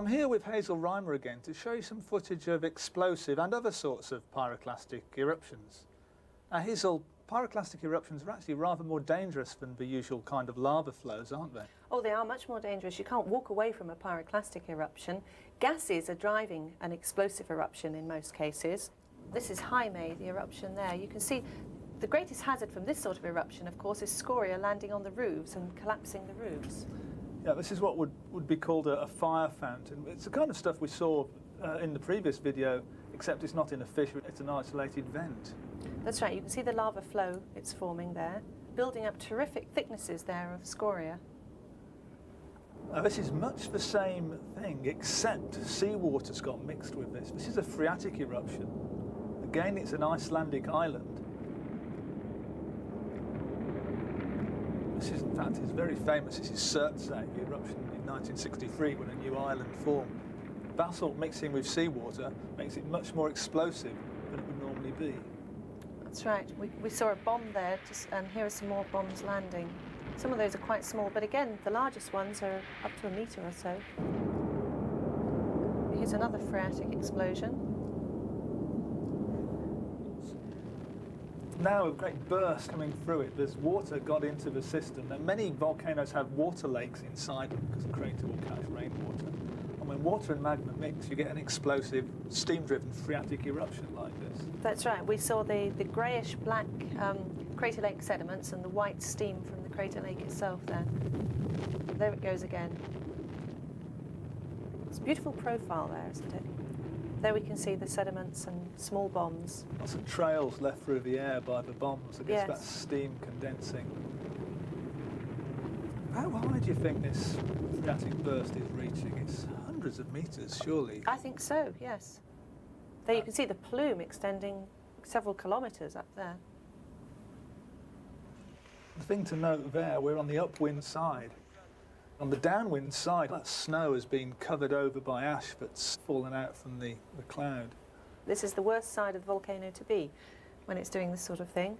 I'm here with Hazel Reimer again to show you some footage of explosive and other sorts of pyroclastic eruptions. Now Hazel, pyroclastic eruptions are actually rather more dangerous than the usual kind of lava flows, aren't they? Oh, they are much more dangerous. You can't walk away from a pyroclastic eruption. Gases are driving an explosive eruption in most cases. This is Jaime, the eruption there. You can see the greatest hazard from this sort of eruption, of course, is scoria landing on the roofs and collapsing the roofs. Yeah, this is what would be called a fire fountain. It's the kind of stuff we saw in the previous video, except it's not in a fissure, it's an isolated vent. That's right, you can see the lava flow it's forming there, building up terrific thicknesses there of scoria. This is much the same thing, except seawater's got mixed with this. This is a phreatic eruption. Again, it's an Icelandic island. This is, in fact, is very famous. This is Surtsey, the eruption in 1963 when a new island formed. Basalt mixing with seawater makes it much more explosive than it would normally be. That's right. We saw a bomb there, and here are some more bombs landing. Some of those are quite small, but again, the largest ones are up to a metre or so. Here's another phreatic explosion. Now a great burst coming through it. There's water got into the system, and many volcanoes have water lakes inside them because the crater will catch rainwater. And when water and magma mix, you get an explosive, steam-driven phreatic eruption like this. That's right. We saw the greyish-black crater lake sediments and the white steam from the crater lake itself there. There it goes again. It's a beautiful profile there, isn't it? There we can see the sediments and small bombs. Lots of trails left through the air by the bombs against that Yes. steam condensing. How high do you think this phreatic burst is reaching? It's hundreds of metres, surely. I think so, yes. There you can see the plume extending several kilometres up there. The thing to note there, we're on the upwind side. On the downwind side, that snow has been covered over by ash that's fallen out from the cloud. This is the worst side of the volcano to be when it's doing this sort of thing.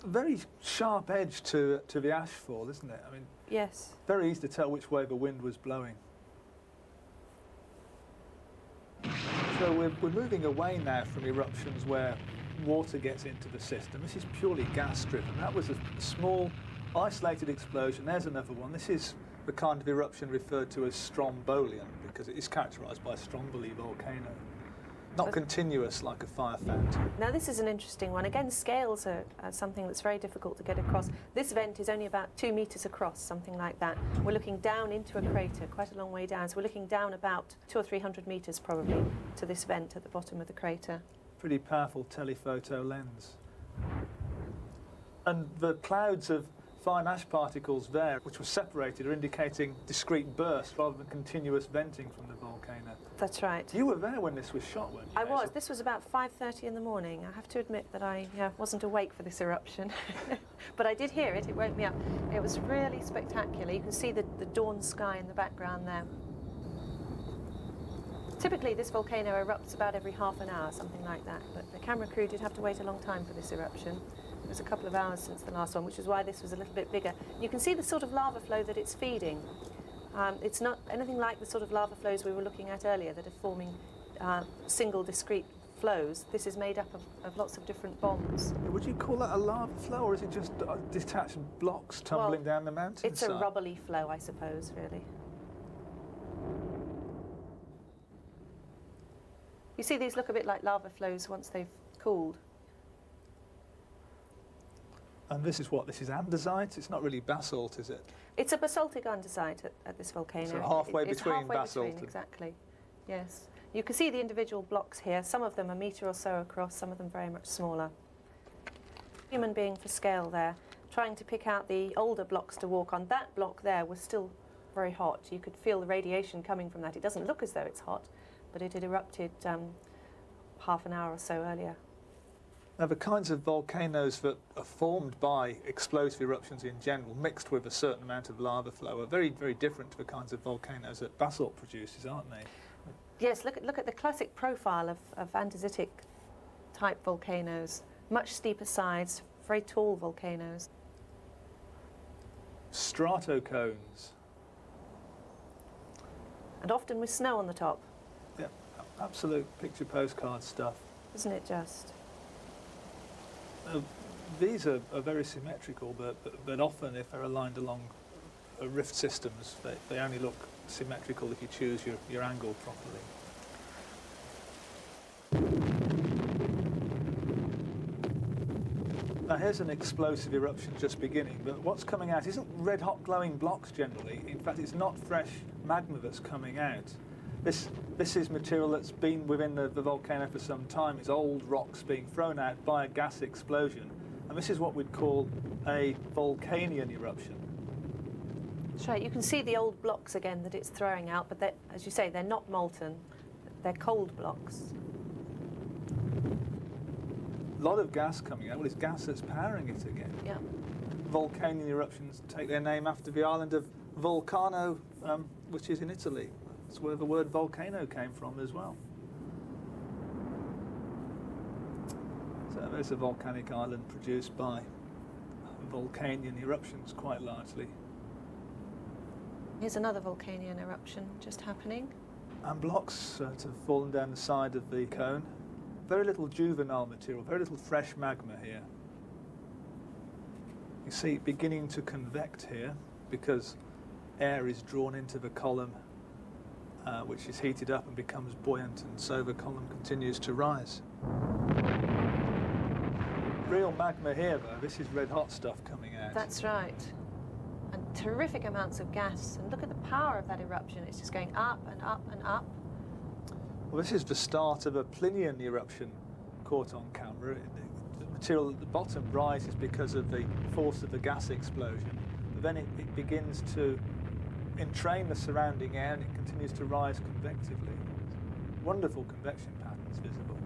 A very sharp edge to the ash fall, isn't it? I mean, Yes. very easy to tell which way the wind was blowing. So we're moving away now from eruptions where water gets into the system. This is purely gas-driven. That was a small, isolated explosion. There's another one. This is the kind of eruption referred to as strombolian because it is characterised by a stromboli volcano. Not continuous like a fire fountain. Now this is an interesting one. Again, scales are something that's very difficult to get across. This vent is only about 2 metres across, something like that. We're looking down into a crater, quite a long way down. So we're looking down about 200 or 300 metres probably to this vent at the bottom of the crater. Pretty powerful telephoto lens. And the clouds of fine ash particles there, which were separated, are indicating discrete bursts rather than continuous venting from the volcano. That's right. You were there when this was shot, weren't you? I was. Hazel? This was about 5:30 in the morning. I have to admit that I wasn't awake for this eruption. But I did hear it. It woke me up. It was really spectacular. You can see the dawn sky in the background there. Typically, this volcano erupts about every half an hour, something like that. But the camera crew did have to wait a long time for this eruption. It was a couple of hours since the last one, which is why this was a little bit bigger. You can see the sort of lava flow that it's feeding. It's not anything like the sort of lava flows we were looking at earlier that are forming single discrete flows. This is made up of lots of different bombs. Would you call that a lava flow, or is it just detached blocks tumbling down the mountainside? It's a rubbly flow, I suppose, really. You see, these look a bit like lava flows once they've cooled. And this is what? This is andesite? It's not really basalt, is it? It's a basaltic andesite at this volcano. So halfway It's between halfway basalt between, and- exactly. Yes. You can see the individual blocks here. Some of them a metre or so across, some of them very much smaller. Human being for scale there, trying to pick out the older blocks to walk on. That block there was still very hot. You could feel the radiation coming from that. It doesn't look as though it's hot, but it had erupted half an hour or so earlier. Now, the kinds of volcanoes that are formed by explosive eruptions in general, mixed with a certain amount of lava flow, are very, very different to the kinds of volcanoes that basalt produces, aren't they? Yes, look at the classic profile of andesitic type volcanoes. Much steeper sides, very tall volcanoes. Stratocones. and often with snow on the top. Yeah, absolute picture postcard stuff. Isn't it just? These are very symmetrical, but often if they're aligned along rift systems, they only look symmetrical if you choose your angle properly. Now here's an explosive eruption just beginning, but what's coming out isn't red hot glowing blocks generally. In fact, it's not fresh magma that's coming out. This is material that's been within the volcano for some time. It's old rocks being thrown out by a gas explosion. And this is what we'd call a volcanian eruption. That's right. You can see the old blocks again that it's throwing out, but as you say, they're not molten. They're cold blocks. A lot of gas coming out. Well, it's gas that's powering it again. Yeah. Volcanian eruptions take their name after the island of Vulcano, which is in Italy. That's where the word volcano came from as well. So there's a volcanic island produced by volcanian eruptions quite largely. Here's another volcanian eruption just happening. And blocks that have fallen down the side of the cone. Very little juvenile material, very little fresh magma here. You see it beginning to convect here because air is drawn into the column, which is heated up and becomes buoyant, and so the column continues to rise. Real magma here, though. This is red hot stuff coming out. That's right. And terrific amounts of gas. And look at the power of that eruption. It's just going up and up and up. Well, this is the start of a Plinian eruption caught on camera. The material at the bottom rises because of the force of the gas explosion. But then it begins to entrain the surrounding air, and it continues to rise convectively. Wonderful convection patterns visible.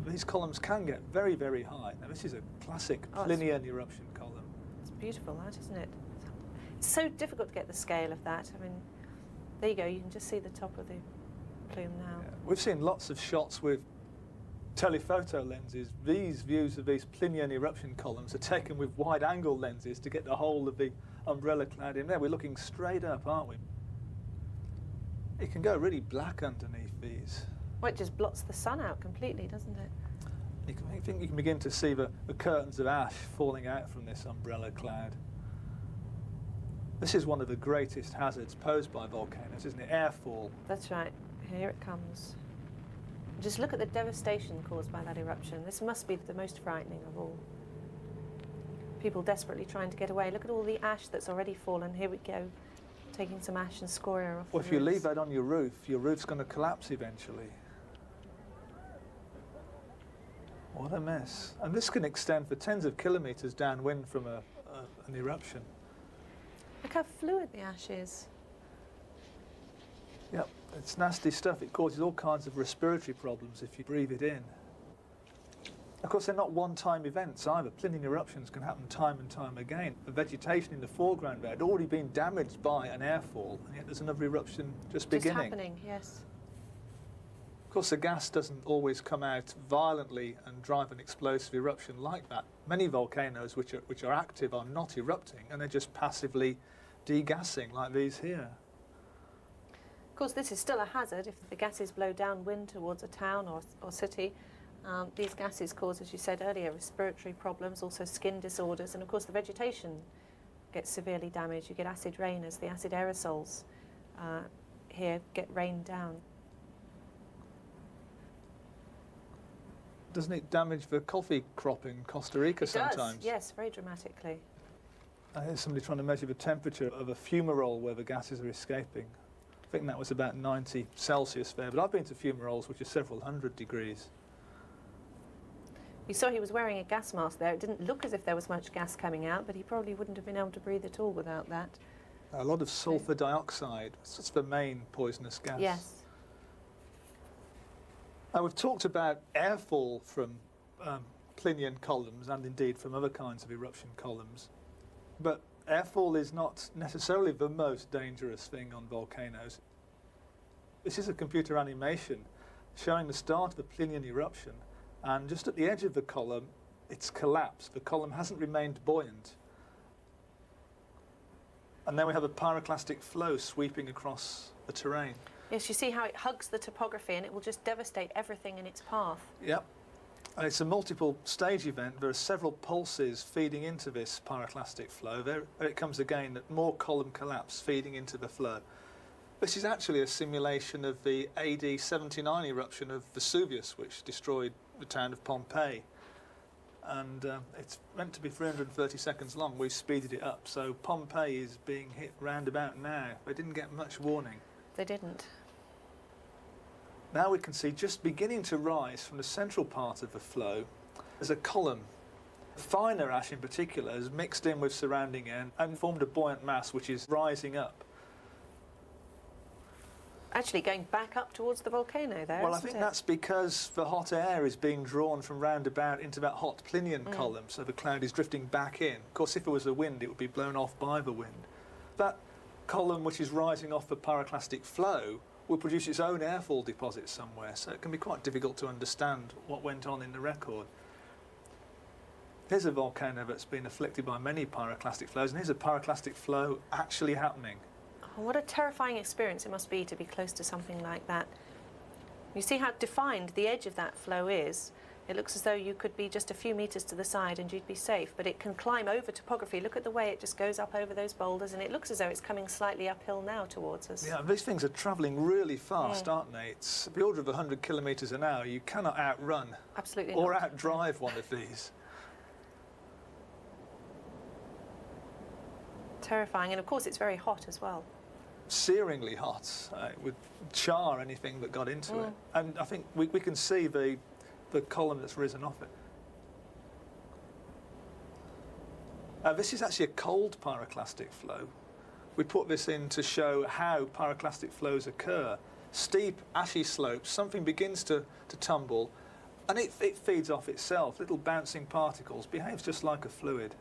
These columns can get very, very high. Now, this is a classic Plinian eruption column. It's beautiful, that, isn't it? It's so difficult to get the scale of that. I mean, there you go. You can just see the top of the plume now. Yeah. We've seen lots of shots with telephoto lenses. These views of these Plinian eruption columns are taken with wide-angle lenses to get the whole of the umbrella cloud in there. We're looking straight up, aren't we? It can go really black underneath these. Well, it just blots the sun out completely, doesn't it? I think you can begin to see the curtains of ash falling out from this umbrella cloud. This is one of the greatest hazards posed by volcanoes, isn't it? Airfall. That's right. Here it comes. Just look at the devastation caused by that eruption. This must be the most frightening of all. People desperately trying to get away. Look at all the ash that's already fallen. Here we go, taking some ash and scoria off. Well, if you leave that on your roof's going to collapse eventually. What a mess. And this can extend for tens of kilometres downwind from an eruption. Look how fluid the ash is. Yep, it's nasty stuff. It causes all kinds of respiratory problems if you breathe it in. Of course, they're not one-time events either. Plinian eruptions can happen time and time again. The vegetation in the foreground there had already been damaged by an airfall, and yet there's another eruption just beginning. Just happening, yes. Of course, the gas doesn't always come out violently and drive an explosive eruption like that. Many volcanoes which are active are not erupting, and they're just passively degassing like these here. Of course, this is still a hazard if the gases blow downwind towards a town or city. These gases cause, as you said earlier, respiratory problems, also skin disorders, and of course the vegetation gets severely damaged. You get acid rain as the acid aerosols here get rained down. Doesn't it damage the coffee crop in Costa Rica sometimes? It does, yes, very dramatically. Here's somebody trying to measure the temperature of a fumarole where the gases are escaping. I think that was about 90 Celsius there, but I've been to fumaroles which are several hundred degrees. You saw he was wearing a gas mask there. It didn't look as if there was much gas coming out, but he probably wouldn't have been able to breathe at all without that. A lot of sulfur dioxide. That's the main poisonous gas. Yes. Now, we've talked about airfall from Plinian columns and indeed from other kinds of eruption columns. But airfall is not necessarily the most dangerous thing on volcanoes. This is a computer animation showing the start of a Plinian eruption, and just at the edge of the column, it's collapsed. The column hasn't remained buoyant. And then we have a pyroclastic flow sweeping across the terrain. Yes, you see how it hugs the topography and it will just devastate everything in its path. Yep. And it's a multiple stage event. There are several pulses feeding into this pyroclastic flow. There it comes again, that more column collapse feeding into the flow. This is actually a simulation of the AD 79 eruption of Vesuvius, which destroyed the town of Pompeii. And it's meant to be 330 seconds long. We've speeded it up. So Pompeii is being hit round about now. They didn't get much warning. They didn't. Now we can see just beginning to rise from the central part of the flow as a column. Finer ash in particular has mixed in with surrounding air and formed a buoyant mass which is rising up. Actually going back up towards the volcano there, Well, I isn't think it? that's because the hot air is being drawn from round about into that hot Plinian column, so the cloud is drifting back in. Of course, if it was a wind, it would be blown off by the wind. That column which is rising off the pyroclastic flow will produce its own airfall deposit somewhere, so it can be quite difficult to understand what went on in the record. Here's a volcano that's been afflicted by many pyroclastic flows, and here's a pyroclastic flow actually happening. Oh, what a terrifying experience it must be to be close to something like that. You see how defined the edge of that flow is. It looks as though you could be just a few metres to the side and you'd be safe, but it can climb over topography. Look at the way it just goes up over those boulders, and it looks as though it's coming slightly uphill now towards us. Yeah, these things are travelling really fast, aren't they? It's the order of 100 kilometres an hour. You cannot outrun Absolutely or not. outdrive one of these. Terrifying, and of course it's very hot as well. Searingly hot. It would char anything that got into it. And I think we can see the column that's risen off it. This is actually a cold pyroclastic flow. We put this in to show how pyroclastic flows occur. Steep, ashy slopes, something begins to tumble, and it feeds off itself. Little bouncing particles, behaves just like a fluid.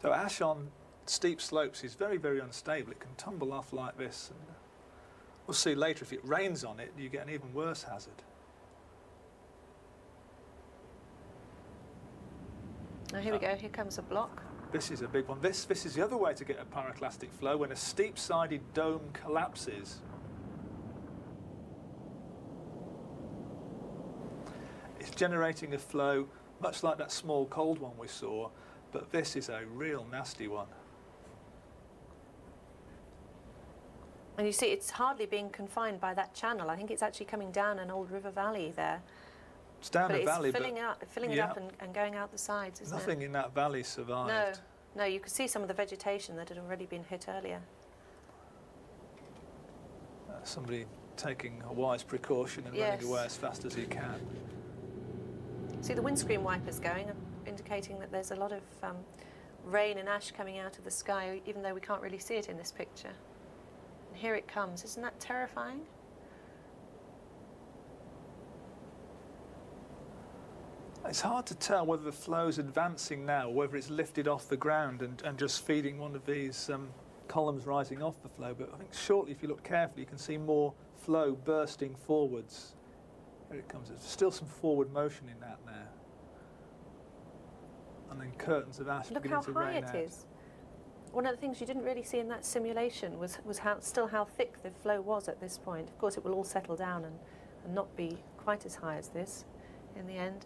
So ash on steep slopes is very, very unstable. It can tumble off like this. And we'll see later, if it rains on it, you get an even worse hazard. Now here we go, here comes a block. This is a big one. This is the other way to get a pyroclastic flow, when a steep-sided dome collapses. It's generating a flow much like that small cold one we saw, but this is a real nasty one. And you see it's hardly being confined by that channel. I think it's actually coming down an old river valley there. It's down But a valley, it's filling it yeah. up and going out the sides, isn't Nothing it? in that valley survived. No, you could see some of the vegetation that had already been hit earlier. Somebody taking a wise precaution and Yes. running away as fast as he can. See the windscreen wipers going, indicating that there's a lot of rain and ash coming out of the sky, even though we can't really see it in this picture. And here it comes. Isn't that terrifying? It's hard to tell whether the flow's advancing now or whether it's lifted off the ground and just feeding one of these columns rising off the flow. But I think shortly, if you look carefully, you can see more flow bursting forwards. Here it comes. There's still some forward motion in that now. And then curtains of ash Look beginning how to high rain it out. is. One of the things you didn't really see in that simulation was still how thick the flow was at this point. Of course, it will all settle down and not be quite as high as this in the end.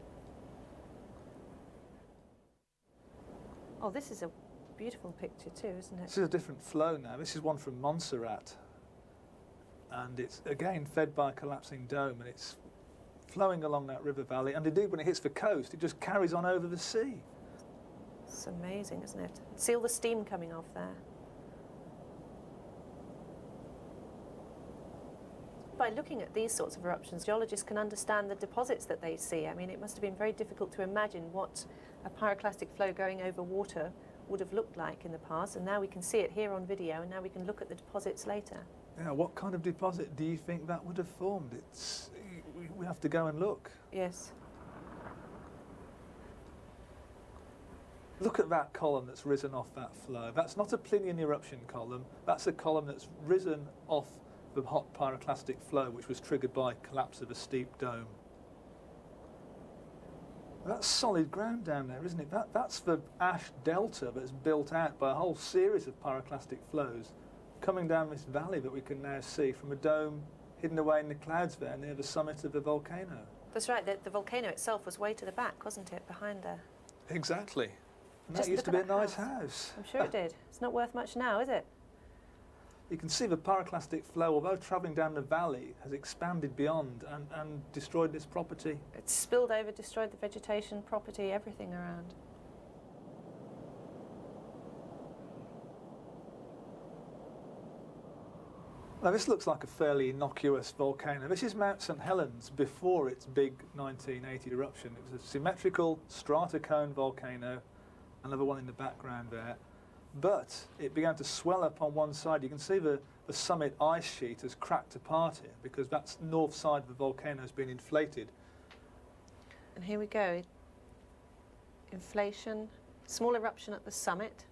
Oh, this is a beautiful picture too, isn't it? This is a different flow now. This is one from Montserrat. And it's, again, fed by a collapsing dome, and it's flowing along that river valley. And indeed, when it hits the coast, it just carries on over the sea. It's amazing, isn't it? See all the steam coming off there. By looking at these sorts of eruptions, geologists can understand the deposits that they see. I mean, it must have been very difficult to imagine what a pyroclastic flow going over water would have looked like in the past, and now we can see it here on video, and now we can look at the deposits later. Yeah, what kind of deposit do you think that would have formed? We have to go and look. Yes. Look at that column that's risen off that flow. That's not a Plinian eruption column. That's a column that's risen off the hot pyroclastic flow, which was triggered by collapse of a steep dome. That's solid ground down there, isn't it? That's the ash delta that's built out by a whole series of pyroclastic flows coming down this valley that we can now see from a dome hidden away in the clouds there near the summit of the volcano. That's right, the volcano itself was way to the back, wasn't it, behind there? Exactly. And Just that used to look be at a that nice house. house. I'm sure it did. It's not worth much now, is it? You can see the pyroclastic flow, although travelling down the valley, has expanded beyond and destroyed this property. It's spilled over, destroyed the vegetation, property, everything around. Now this looks like a fairly innocuous volcano. This is Mount St Helens before its big 1980 eruption. It was a symmetrical stratocone volcano, another one in the background there. But it began to swell up on one side. You can see the summit ice sheet has cracked apart here because that north side of the volcano has been inflated. And here we go. Inflation, small eruption at the summit,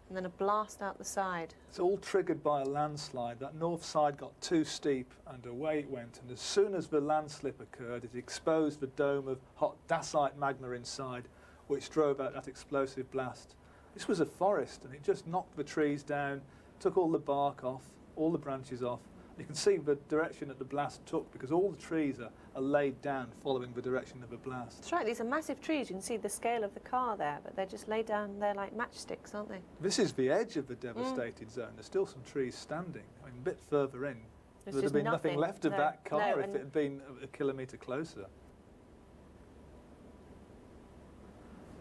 and then a blast out the side. It's all triggered by a landslide. That north side got too steep and away it went. And as soon as the landslip occurred, it exposed the dome of hot dacite magma inside, which drove out that explosive blast. This was a forest, and it just knocked the trees down, took all the bark off, all the branches off. You can see the direction that the blast took because all the trees are laid down following the direction of the blast. That's right, these are massive trees. You can see the scale of the car there, but they're just laid down there like matchsticks, aren't they? This is the edge of the devastated zone. There's still some trees standing. I mean, a bit further in, There's there'd have just been nothing left of that car no, if it had been a kilometre closer.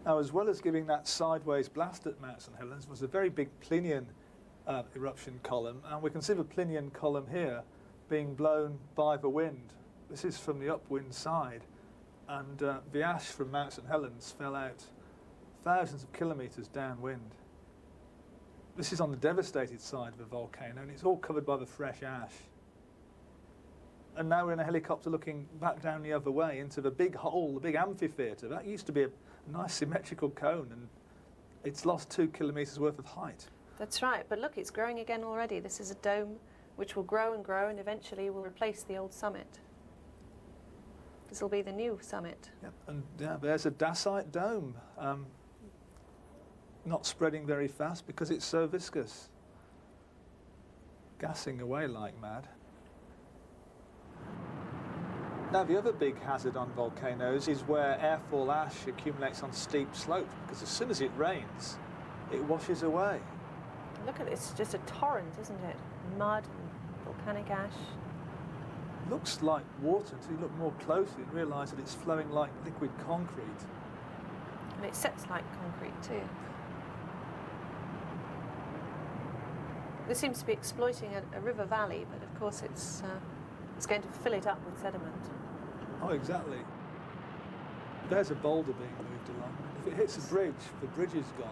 Now, as well as giving that sideways blast at Mount St Helens was a very big Plinian eruption column, and we can see the Plinian column here being blown by the wind. This is from the upwind side, and the ash from Mount St Helens fell out thousands of kilometres downwind. This is on the devastated side of the volcano, and it's all covered by the fresh ash. And now we're in a helicopter looking back down the other way into the big hole, the big amphitheatre. That used to be a nice symmetrical cone, and it's lost 2 kilometres worth of height. That's right, but look, it's growing again already. This is a dome which will grow and eventually will replace the old summit. This will be the new summit. Yep. And yeah, there's a dacite dome, not spreading very fast because it's so viscous, gassing away like mad. Now, the other big hazard on volcanoes is where airfall ash accumulates on steep slopes, because as soon as it rains, it washes away. Look at this, it's just a torrent, isn't it? Mud and volcanic ash. Looks like water until you look more closely and realise that it's flowing like liquid concrete. And it sets like concrete too. This seems to be exploiting a river valley, but of course it's going to fill it up with sediment. Oh, exactly. There's a boulder being moved along. If it hits a bridge, the bridge is gone.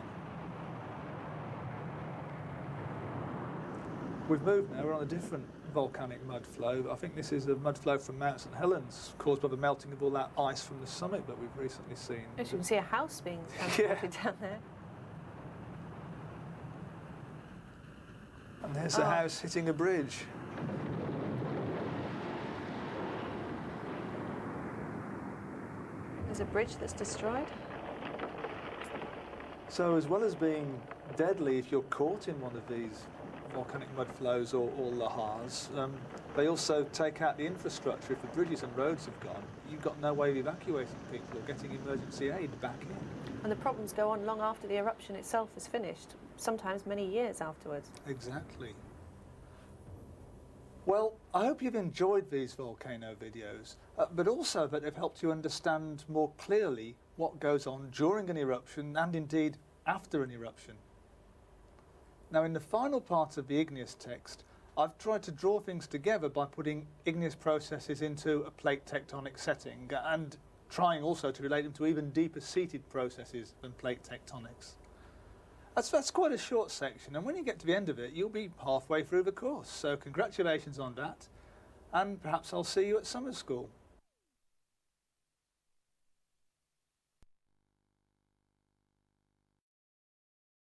We've moved now, we're on a different volcanic mud flow. I think this is a mud flow from Mount St Helens, caused by the melting of all that ice from the summit that we've recently seen. Yes, you can see a house being transported down there. And there's a house hitting a bridge. There's a bridge that's destroyed. So as well as being deadly if you're caught in one of these volcanic mud flows or lahars, they also take out the infrastructure. If the bridges and roads have gone, you've got no way of evacuating people or getting emergency aid back in. And the problems go on long after the eruption itself is finished, sometimes many years afterwards. Exactly. Well, I hope you've enjoyed these volcano videos, but also that they've helped you understand more clearly what goes on during an eruption and indeed after an eruption. Now, in the final part of the igneous text, I've tried to draw things together by putting igneous processes into a plate tectonic setting and trying also to relate them to even deeper seated processes than plate tectonics. That's quite a short section, and when you get to the end of it, you'll be halfway through the course. So congratulations on that, and perhaps I'll see you at summer school.